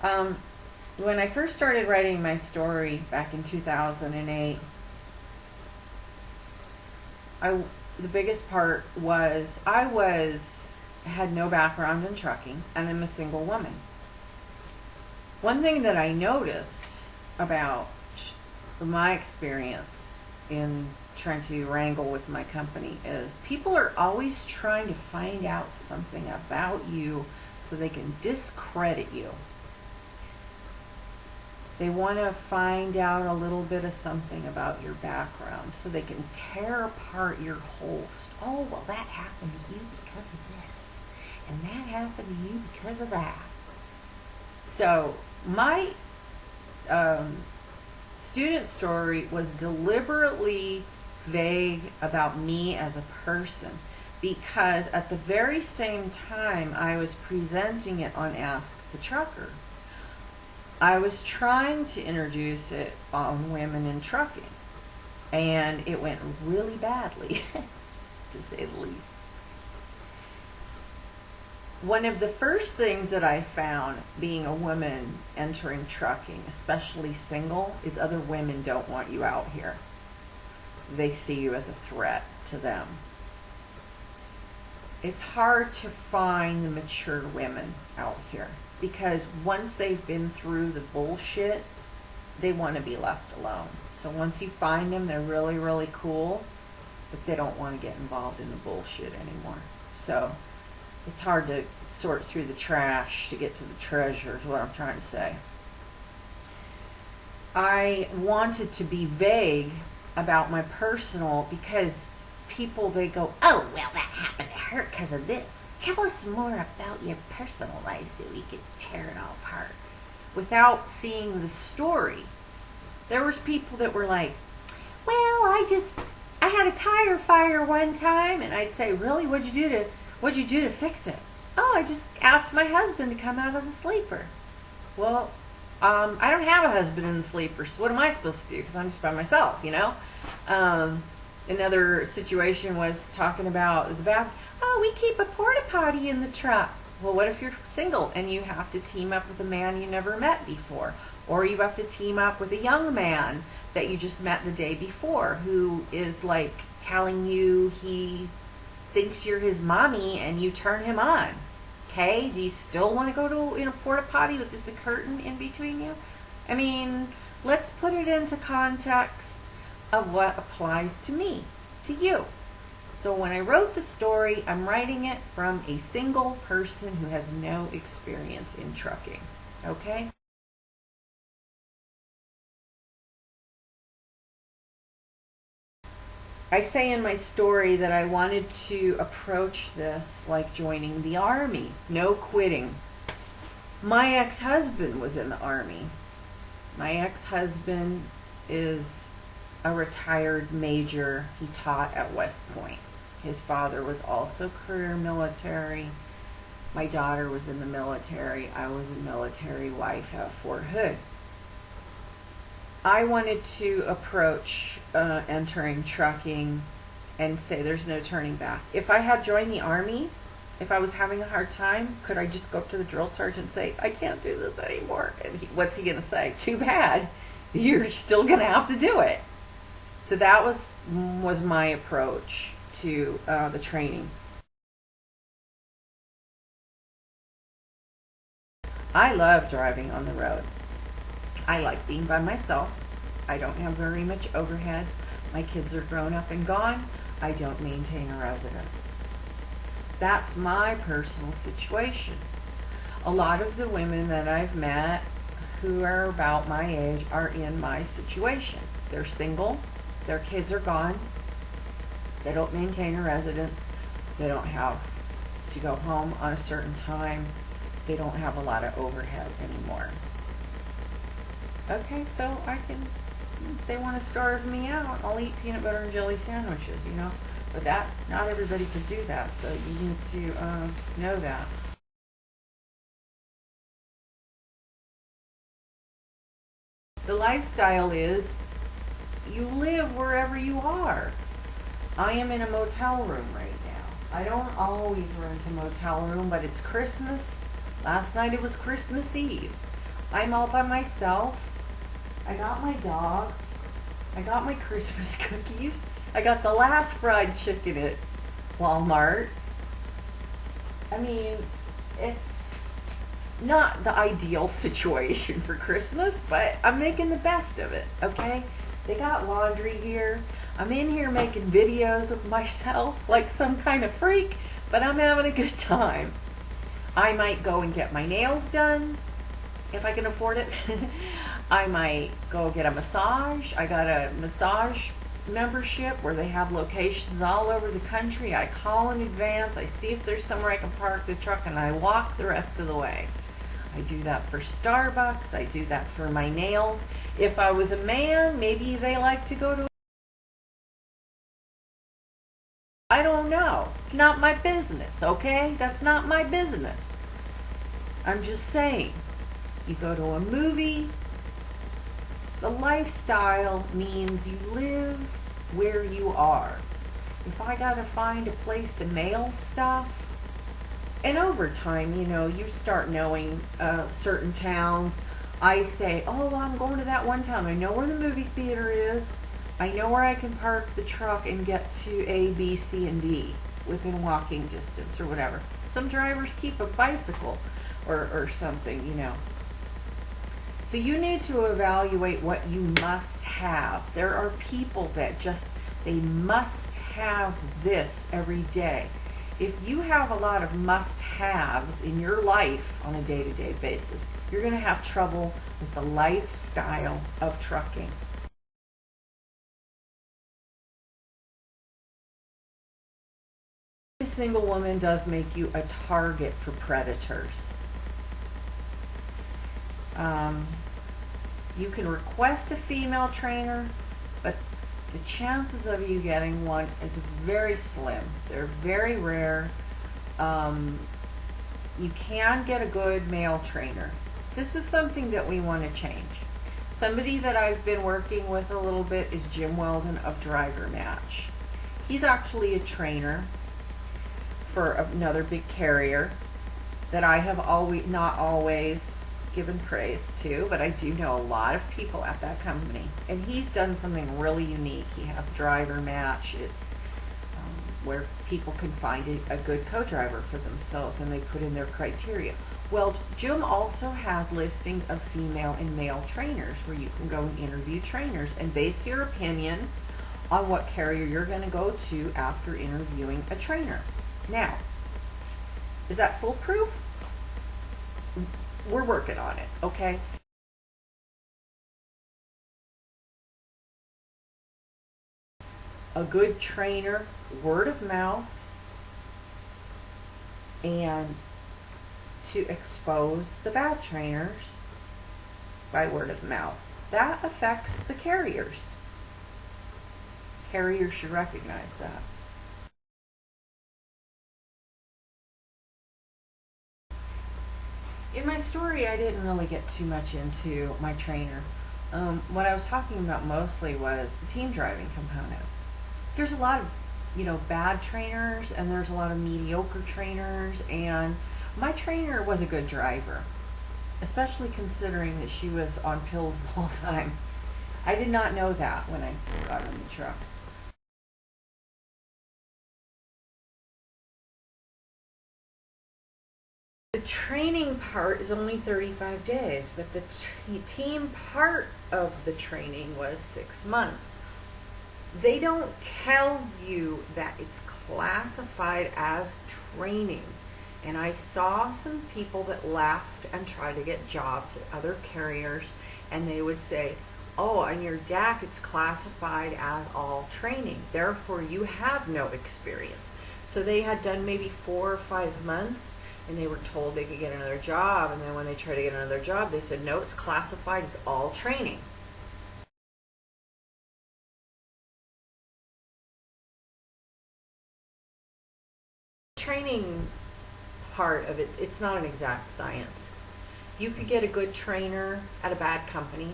Um, when I first started writing my story back in 2008, I the biggest part was had no background in trucking, and I'm a single woman. One thing that I noticed about my experience in trying to wrangle with my company is people are always trying to find out something about you so they can discredit you. They want to find out a little bit of something about your background so they can tear apart your whole oh, well, that happened to you because of this, and that happened to you because of that. So my student story was deliberately vague about me as a person because at the very same time I was presenting it on Ask the Trucker, I was trying to introduce it on women in trucking, and it went really badly, to say the least. One of the first things that I found being a woman entering trucking, especially single, is other women don't want you out here. They see you as a threat to them. It's hard to find the mature women out here because once they've been through the bullshit, they want to be left alone. So once you find them, they're really, really cool, but they don't want to get involved in the bullshit anymore. So it's hard to sort through the trash to get to the treasure is what I'm trying to say. I wanted to be vague about my personal because people, they go, oh, well, that happened to her because of this. Tell us more about your personal life so we could tear it all apart. Without seeing the story. There was people that were like, well, I had a tire fire one time, and I'd say, really, what'd you do to fix it? Oh, I just asked my husband to come out of the sleeper. Well, I don't have a husband in the sleeper, so what am I supposed to do? Because I'm just by myself, you know? Another situation was talking about the bath. Oh, we keep a porta potty in the truck. Well, what if you're single and you have to team up with a man you never met before? Or you have to team up with a young man that you just met the day before who is like telling you he thinks you're his mommy and you turn him on. Okay? Do you still want to go to a porta potty with just a curtain in between you? I mean, let's put it into context of what applies to me, to you. So when I wrote the story, I'm writing it from a single person who has no experience in trucking. Okay? I say in my story that I wanted to approach this like joining the Army. No quitting. My ex-husband was in the Army. My ex-husband is a retired major. He taught at West Point. His father was also career military. My daughter was in the military. I was a military wife at Fort Hood. I wanted to approach entering trucking and say there's no turning back. If I had joined the Army, if I was having a hard time, could I just go up to the drill sergeant and say, I can't do this anymore? And what's he going to say? Too bad. You're still going to have to do it. So that was my approach to the training. I love driving on the road. I like being by myself. I don't have very much overhead. My kids are grown up and gone. I don't maintain a residence. That's my personal situation. A lot of the women that I've met who are about my age are in my situation. They're single. Their kids are gone. They don't maintain a residence. They don't have to go home on a certain time. They don't have a lot of overhead anymore. Okay, so if they want to starve me out, I'll eat peanut butter and jelly sandwiches, you know. But not everybody can do that, so you need to know that. The lifestyle is you live wherever you are. I am in a motel room right now. I don't always rent a motel room, but it's Christmas. Last night it was Christmas Eve. I'm all by myself. I got my dog. I got my Christmas cookies. I got the last fried chicken at Walmart. I mean, it's not the ideal situation for Christmas, but I'm making the best of it, okay? They got laundry here. I'm in here making videos of myself like some kind of freak, but I'm having a good time. I might go and get my nails done if I can afford it. I might go get a massage. I got a massage membership where they have locations all over the country. I call in advance. I see if there's somewhere I can park the truck, and I walk the rest of the way. I do that for Starbucks. I do that for my nails. If I was a man, maybe they like to go to, I don't know. Not my business, okay? That's not my business. I'm just saying, you go to a movie, the lifestyle means you live where you are. If I gotta find a place to mail stuff, and over time, you know, you start knowing certain towns. I say, oh, I'm going to that one town. I know where the movie theater is. I know where I can park the truck and get to A, B, C, and D within walking distance or whatever. Some drivers keep a bicycle or something, you know. So you need to evaluate what you must have. There are people that just, they must have this every day. If you have a lot of must-haves in your life on a day-to-day basis, you're going to have trouble with the lifestyle of trucking. A single woman does make you a target for predators. You can request a female trainer, but the chances of you getting one is very slim. They're very rare. You can get a good male trainer. This is something that we want to change. Somebody that I've been working with a little bit is Jim Weldon of Driver Match. He's actually a trainer for another big carrier that I have not always given praise to, but I do know a lot of people at that company, and he's done something really unique. He has Driver Match. It's where people can find a good co-driver for themselves, and they put in their criteria. Well, Jim also has listings of female and male trainers where you can go and interview trainers and base your opinion on what carrier you're going to go to after interviewing a trainer. Now, is that foolproof? We're working on it, okay? A good trainer, word of mouth, and to expose the bad trainers by word of mouth. That affects the carriers. Carriers should recognize that. In my story, I didn't really get too much into my trainer. What I was talking about mostly was the team driving component. There's a lot of, bad trainers, and there's a lot of mediocre trainers, and my trainer was a good driver, especially considering that she was on pills the whole time. I did not know that when I got in the truck. The training part is only 35 days, but the team part of the training was 6 months. They don't tell you that it's classified as training. And I saw some people that left and tried to get jobs at other carriers, and they would say, oh, on your DAC it's classified as all training, therefore you have no experience. So they had done maybe 4 or 5 months, and they were told they could get another job, and then when they tried to get another job, they said, no, it's classified as all training. Training part of it, it's not an exact science. You could get a good trainer at a bad company,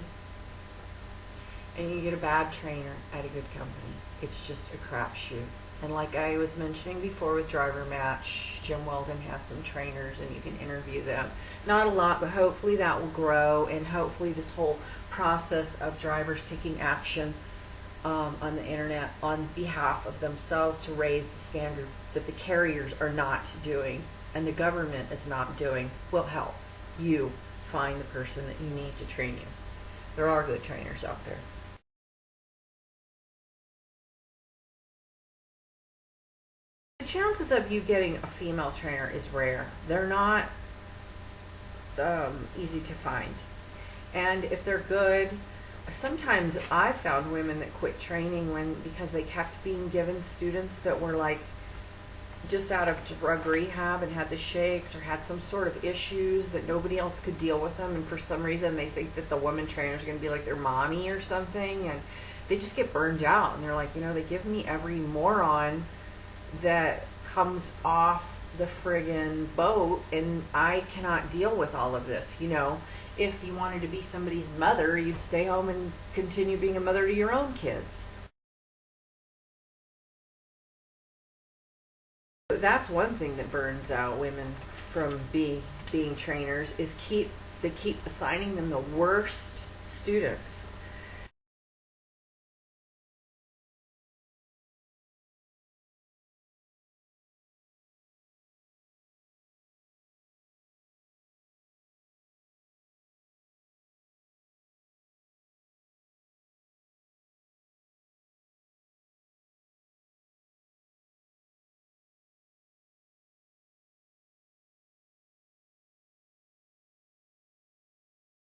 and you get a bad trainer at a good company. It's just a crapshoot. And like I was mentioning before with Driver Match, Jim Weldon has some trainers and you can interview them. Not a lot, but hopefully that will grow, and hopefully this whole process of drivers taking action on the internet on behalf of themselves to raise the standard that the carriers are not doing and the government is not doing will help you find the person that you need to train you. There are good trainers out there. The chances of you getting a female trainer is rare. They're not easy to find. And if they're good, sometimes I've found women that quit training because they kept being given students that were like just out of drug rehab and had the shakes or had some sort of issues that nobody else could deal with them, and for some reason they think that the woman trainer is going to be like their mommy or something, and they just get burned out, and they're like, they give me every moron that comes off the friggin' boat, and I cannot deal with all of this. If you wanted to be somebody's mother, you'd stay home and continue being a mother to your own kids. That's one thing that burns out women from being trainers is they keep assigning them the worst students.